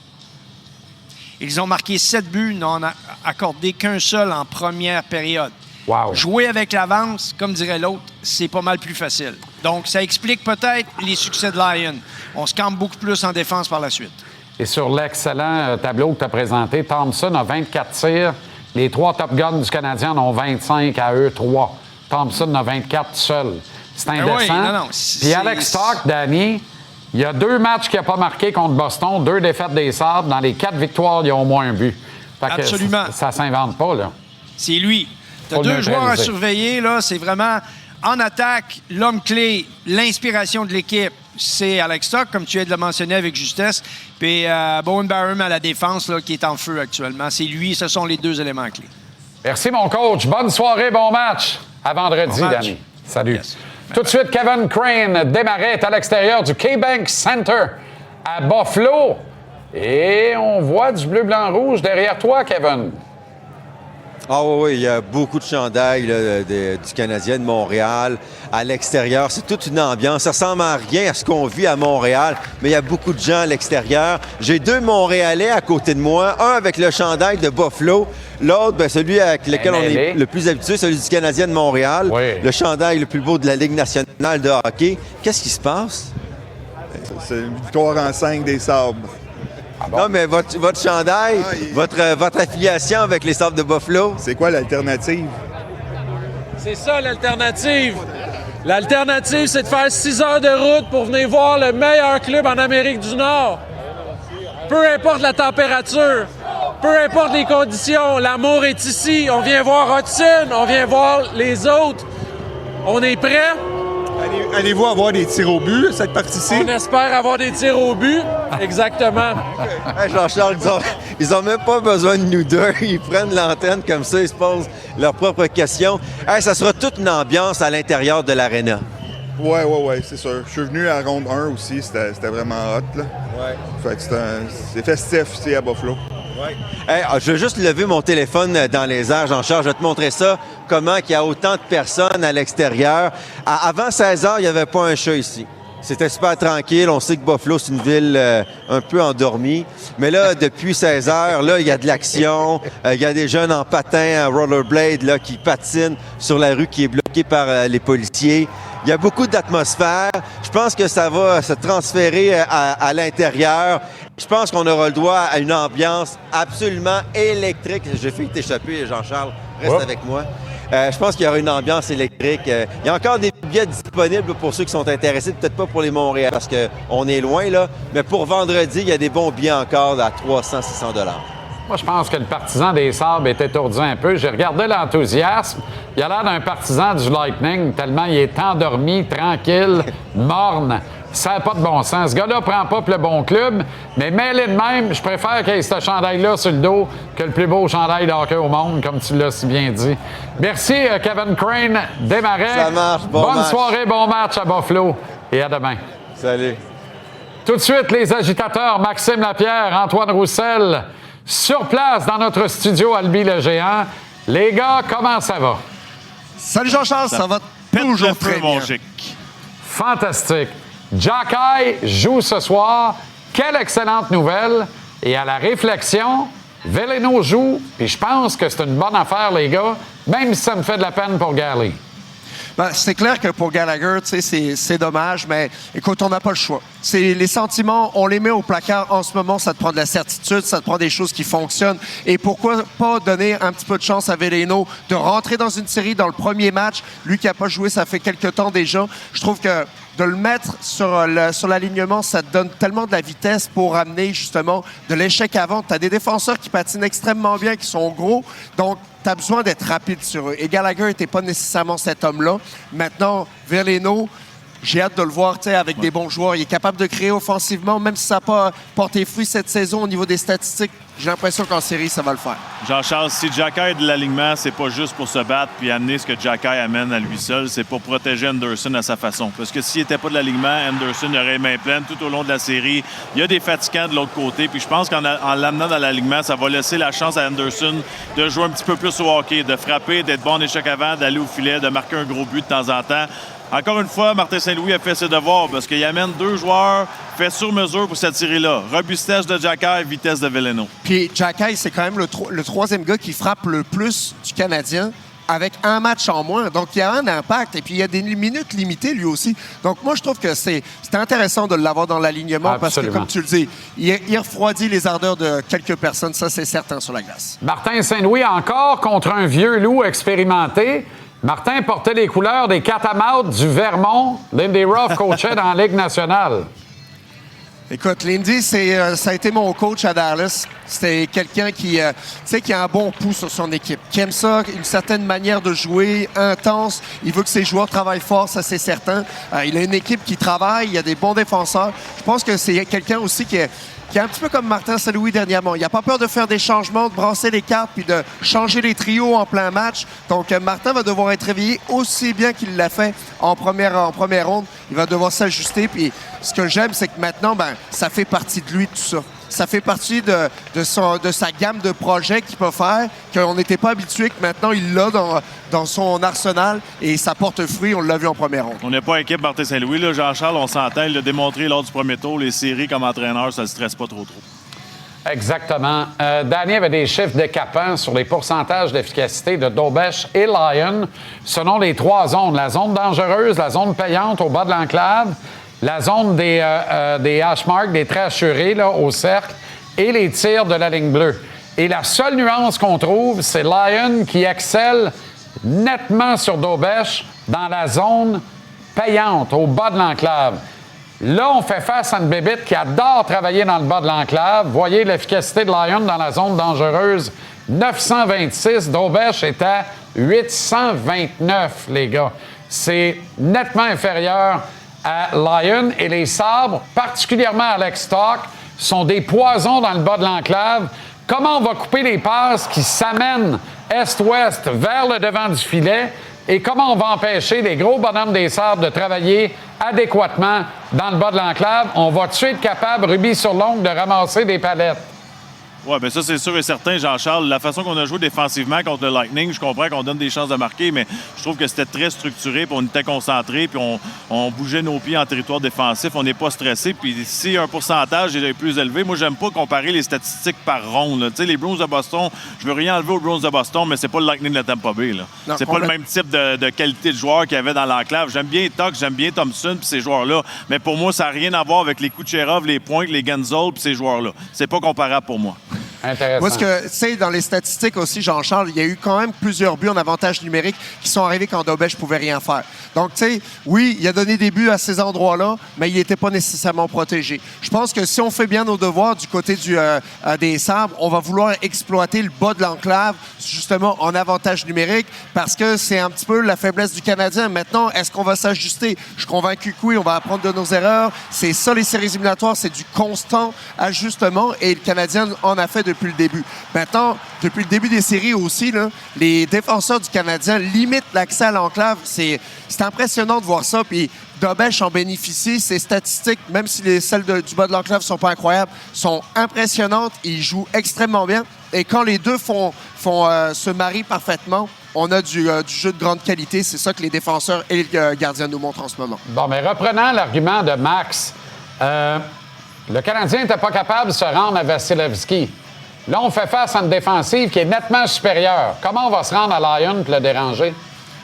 Ils ont marqué 7 buts, n'ont accordé qu'un seul en première période. Wow. Jouer avec l'avance, comme dirait l'autre, c'est pas mal plus facile. Donc, ça explique peut-être les succès de Lyon. On se campe beaucoup plus en défense par la suite. Et sur l'excellent tableau que tu as présenté, Thompson a 24 tirs. Les 3 top guns du Canadien en ont 25 à eux 3. Thompson en a 24 seul. C'est indécent. Oui, puis Alex Stock, Danny, il y a 2 matchs qu'il n'a pas marqué contre Boston, 2 défaites des Sabres. Dans les 4 victoires, il y a au moins un but. Fait que absolument. Ça ne s'invente pas, là. C'est lui. Tu as 2 joueurs à surveiller, là. C'est vraiment, en attaque, l'homme clé, l'inspiration de l'équipe. C'est Alex Stock, comme tu viens de le mentionner avec justesse. Puis Bowen Barham à la défense, là, qui est en feu actuellement. C'est lui, ce sont les 2 éléments clés. Merci, mon coach. Bonne soirée, bon match. À vendredi, Danny. Salut. Yes. Tout de suite, Kevin Crane démarrait à l'extérieur du KeyBank Center à Buffalo. Et on voit du bleu, blanc, rouge derrière toi, Kevin. Ah oui, il y a beaucoup de chandails là, du Canadien de Montréal. À l'extérieur, c'est toute une ambiance. Ça ressemble à rien à ce qu'on vit à Montréal, mais il y a beaucoup de gens à l'extérieur. J'ai 2 Montréalais à côté de moi, un avec le chandail de Buffalo, l'autre, bien, celui avec lequel on est le plus habitué, celui du Canadien de Montréal, le chandail le plus beau de la Ligue nationale de hockey. Qu'est-ce qui se passe? C'est une victoire en 5 des Sabres. Ah bon? Non, mais votre chandail, votre affiliation avec les Sabres de Buffalo. C'est quoi l'alternative? C'est ça, l'alternative. L'alternative, c'est de faire 6 heures de route pour venir voir le meilleur club en Amérique du Nord. Peu importe la température, peu importe les conditions, l'amour est ici. On vient voir Hudson, on vient voir les autres. On est prêts? Allez-vous avoir des tirs au but, cette partie-ci? On espère avoir des tirs au but, exactement. Hey, Jean-Charles, ils ont même pas besoin de nous deux. Ils prennent l'antenne comme ça, ils se posent leurs propres questions. Hey, ça sera toute une ambiance à l'intérieur de l'aréna. Ouais, c'est sûr. Je suis venu à ronde 1 aussi, c'était vraiment hot, là. Ouais. Fait que c'est festif ici à Buffalo. Ouais. Hey, je vais juste lever mon téléphone dans les airs, Jean-Charles. Je vais te montrer ça, comment il y a autant de personnes à l'extérieur. Avant 16 h, il n'y avait pas un chat ici. C'était super tranquille. On sait que Buffalo, c'est une ville un peu endormie. Mais là, depuis 16 h, là, il y a de l'action. Il y a des jeunes en patin, en rollerblade, là, qui patinent sur la rue qui est bloquée par les policiers. Il y a beaucoup d'atmosphère. Je pense que ça va se transférer à l'intérieur. Je pense qu'on aura le droit à une ambiance absolument électrique. J'ai fait t'échapper, Jean-Charles. Reste avec moi. Je pense qu'il y aura une ambiance électrique. Il y a encore des billets disponibles pour ceux qui sont intéressés. Peut-être pas pour les Montréal parce qu'on est loin, là. Mais pour vendredi, il y a des bons billets encore à 300-600 $. Moi, je pense que le partisan des Sabres est étourdi un peu. J'ai regardé l'enthousiasme. Il a l'air d'un partisan du Lightning, tellement il est endormi, tranquille, morne. Ça n'a pas de bon sens. Ce gars-là prend pas pour le bon club, mais mêlé de même, je préfère qu'il ait ce chandail-là sur le dos que le plus beau chandail de hockey au monde, comme tu l'as si bien dit. Merci, Kevin Crane Desmarais. Ça marche, Bonne soirée, bon match à Buffalo et à demain. Salut. Tout de suite, les agitateurs Maxime Lapierre, Antoine Roussel, sur place dans notre studio Albi le Géant. Les gars, comment ça va? Salut Jean-Charles, ça va toujours très bien. Fantastique. Xhekaj joue ce soir. Quelle excellente nouvelle. Et à la réflexion, Veleno joue. Puis je pense que c'est une bonne affaire, les gars, même si ça me fait de la peine pour Galley. Ben, c'est clair que pour Gallagher, c'est dommage, mais écoute, on n'a pas le choix. Les sentiments, on les met au placard en ce moment, ça te prend de la certitude, ça te prend des choses qui fonctionnent. Et pourquoi pas donner un petit peu de chance à Veleno de rentrer dans une série dans le premier match, lui qui n'a pas joué, ça fait quelques temps déjà. Je trouve que de le mettre sur l'alignement, ça te donne tellement de la vitesse pour amener justement de l'échec avant. Tu as des défenseurs qui patinent extrêmement bien, qui sont gros, donc tu as besoin d'être rapide sur eux. Et Gallagher n'était pas nécessairement cet homme-là. Maintenant, Veleno, j'ai hâte de le voir avec des bons joueurs. Il est capable de créer offensivement, même si ça n'a pas porté fruit cette saison au niveau des statistiques. J'ai l'impression qu'en série, ça va le faire. Jean-Charles, si Xhekaj est de l'alignement, c'est pas juste pour se battre puis amener ce que Xhekaj amène à lui seul, c'est pour protéger Anderson à sa façon. Parce que s'il n'était pas de l'alignement, Anderson aurait les mains pleines tout au long de la série. Il y a des fatigants de l'autre côté. Puis je pense qu'en l'amenant dans l'alignement, ça va laisser la chance à Anderson de jouer un petit peu plus au hockey, de frapper, d'être bon en échec avant, d'aller au filet, de marquer un gros but de temps en temps. Encore une fois, Martin Saint-Louis a fait ses devoirs parce qu'il amène deux joueurs faits sur mesure pour cette série-là. Robustesse de Xhekaj, vitesse de Veleno. Puis Xhekaj, c'est quand même le troisième gars qui frappe le plus du Canadien avec un match en moins. Donc, il y a un impact. Et puis, il y a des minutes limitées, lui aussi. Donc, moi, je trouve que c'est intéressant de l'avoir dans l'alignement parce que, comme tu le dis, il refroidit les ardeurs de quelques personnes. Ça, c'est certain sur la glace. Martin Saint-Louis, encore contre un vieux loup expérimenté. Martin portait les couleurs des Catamounts du Vermont. Lindy Ruff coachait dans la Ligue nationale. Écoute, Lindy, ça a été mon coach à Dallas. C'était quelqu'un qui a un bon pouls sur son équipe, qui aime ça, une certaine manière de jouer, intense. Il veut que ses joueurs travaillent fort, ça c'est certain. Il a une équipe qui travaille, il y a des bons défenseurs. Je pense que c'est quelqu'un aussi qui est un petit peu comme Martin Saint-Louis dernièrement. Il n'a pas peur de faire des changements, de brasser les cartes puis de changer les trios en plein match. Donc, Martin va devoir être réveillé aussi bien qu'il l'a fait en première ronde. Il va devoir s'ajuster. Puis, ce que j'aime, c'est que maintenant, ça fait partie de lui, tout ça. Ça fait partie de sa gamme de projets qu'il peut faire, qu'on n'était pas habitué, que maintenant il l'a dans son arsenal et ça porte fruit, on l'a vu en première ronde. On n'est pas équipe Martin Saint-Louis. Là, Jean-Charles, on s'entend, il l'a démontré lors du premier tour. Les séries comme entraîneur, ça ne stresse pas trop. Exactement. Danny avait des chiffres décapants sur les pourcentages d'efficacité de Dobeš et Lyon selon les trois zones. La zone dangereuse, la zone payante au bas de l'enclave, la zone des hash marks, des traits assurés là, au cercle et les tirs de la ligne bleue. Et la seule nuance qu'on trouve, c'est Lyon qui excelle nettement sur Dobeš dans la zone payante au bas de l'enclave. Là, on fait face à une bébite qui adore travailler dans le bas de l'enclave. Voyez l'efficacité de Lyon dans la zone dangereuse. 926. Dobesch est à 829, les gars. C'est nettement inférieur à Lyon. Et les sabres, particulièrement Alex Stock, sont des poisons dans le bas de l'enclave. Comment on va couper les passes qui s'amènent est-ouest vers le devant du filet? Et comment on va empêcher les gros bonhommes des sabres de travailler adéquatement dans le bas de l'enclave? On va-tu être capable, rubis sur l'ongle, de ramasser des palettes? Oui, bien ça, c'est sûr et certain, Jean-Charles. La façon qu'on a joué défensivement contre le Lightning, je comprends qu'on donne des chances de marquer, mais je trouve que c'était très structuré, puis on était concentré, puis on bougeait nos pieds en territoire défensif, on n'est pas stressé. Puis si un pourcentage est plus élevé, moi, j'aime pas comparer les statistiques par ronde. Tu sais, les Bruins de Boston, je veux rien enlever aux Bruins de Boston, mais c'est pas le Lightning de la Tampa Bay. Là. C'est pas le même type de qualité de joueur qu'il y avait dans l'enclave. J'aime bien Tuck, j'aime bien Thompson, puis ces joueurs-là, mais pour moi, ça n'a rien à voir avec les Kucherov, les Pointes, les Genzel, puis ces joueurs-là. C'est pas comparable pour moi. Intéressant. Moi, tu sais, dans les statistiques aussi, Jean-Charles, il y a eu quand même plusieurs buts en avantage numérique qui sont arrivés quand Dobesch ne pouvait rien faire. Donc, tu sais, oui, il a donné des buts à ces endroits-là, mais il n'était pas nécessairement protégé. Je pense que si on fait bien nos devoirs du côté des Sabres, on va vouloir exploiter le bas de l'enclave, justement, en avantage numérique, parce que c'est un petit peu la faiblesse du Canadien. Maintenant, est-ce qu'on va s'ajuster? Je suis convaincu que oui, on va apprendre de nos erreurs. C'est ça, les séries éliminatoires, c'est du constant ajustement, et le Canadien en a fait depuis le début. Maintenant, depuis le début des séries aussi, là, les défenseurs du Canadien limitent l'accès à l'enclave. C'est impressionnant de voir ça. Puis Dobesch en bénéficie. Ses statistiques, même si celles du bas de l'enclave sont pas incroyables, sont impressionnantes. Il joue extrêmement bien. Et quand les deux se marient parfaitement, on a du jeu de grande qualité. C'est ça que les défenseurs et les gardiens nous montrent en ce moment. Bon, mais reprenant l'argument de Max, le Canadien n'était pas capable de se rendre à Vasilevski. Là, on fait face à une défensive qui est nettement supérieure. Comment on va se rendre à Lyon pour le déranger?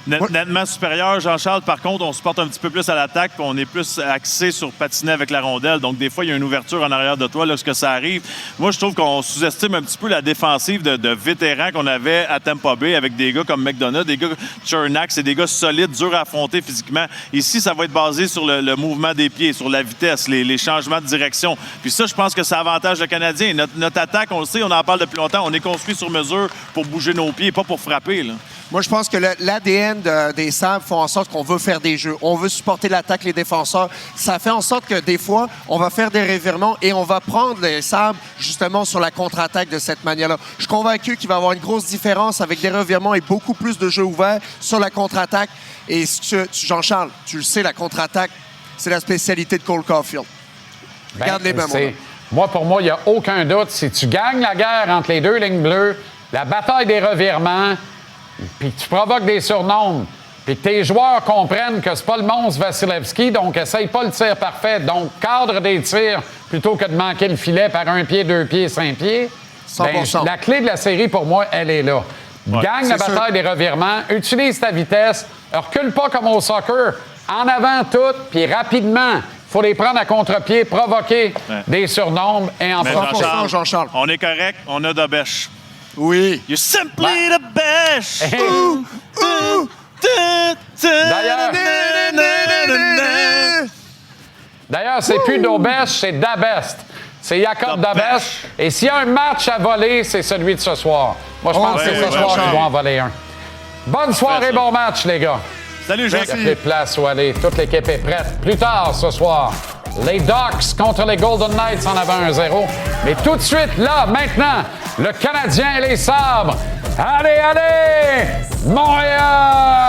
Nettement supérieur, Jean-Charles. Par contre, on se porte un petit peu plus à l'attaque, puis on est plus axé sur patiner avec la rondelle. Donc, des fois, il y a une ouverture en arrière de toi lorsque ça arrive. Moi, je trouve qu'on sous-estime un petit peu la défensive de vétérans qu'on avait à Tampa Bay avec des gars comme McDonough, des gars Chernak, c'est des gars solides, durs à affronter physiquement. Ici, ça va être basé sur le mouvement des pieds, sur la vitesse, les changements de direction. Puis ça, je pense que ça avantage le Canadien. Notre attaque, on le sait, on en parle depuis longtemps, on est construit sur mesure pour bouger nos pieds, pas pour frapper, là. Moi, je pense que l'ADN des Sabres font en sorte qu'on veut faire des jeux. On veut supporter l'attaque, les défenseurs. Ça fait en sorte que des fois, on va faire des revirements et on va prendre les Sabres justement sur la contre-attaque de cette manière-là. Je suis convaincu qu'il va y avoir une grosse différence avec des revirements et beaucoup plus de jeux ouverts sur la contre-attaque. Et Jean-Charles, tu le sais, la contre-attaque, c'est la spécialité de Cole Caulfield. Regarde les mêmes moments. Pour moi, il n'y a aucun doute. Si tu gagnes la guerre entre les deux lignes bleues, la bataille des revirements, puis tu provoques des surnombres, puis que tes joueurs comprennent que c'est pas le monstre Vasilevski, donc essaye pas le tir parfait, donc cadre des tirs plutôt que de manquer le filet par 1 pied, 2 pieds, 5 pieds. Ben, la clé de la série, pour moi, elle est là. Ouais, gagne la bataille des revirements, utilise ta vitesse, recule pas comme au soccer, en avant tout, puis rapidement. Faut les prendre à contre-pied, provoquer des surnombres et en profondeur. Jean-Charles, on est correct, on a Dobesch. Oui. You're simply the best. D'ailleurs, c'est plus Dobesch, c'est Dabest. C'est Jacob Dabest. Et s'il y a un match à voler, c'est celui de ce soir. Moi, je pense que c'est ce soir qu'ils vont en voler un. Bonne soirée, bon match, les gars. Salut, Jacques. Il y a plus de place où aller. Toute l'équipe est prête. Plus tard ce soir, les Ducks contre les Golden Knights en avant 1-0. Mais tout de suite, là, maintenant, le Canadien et les Sabres. Allez, allez! Montréal!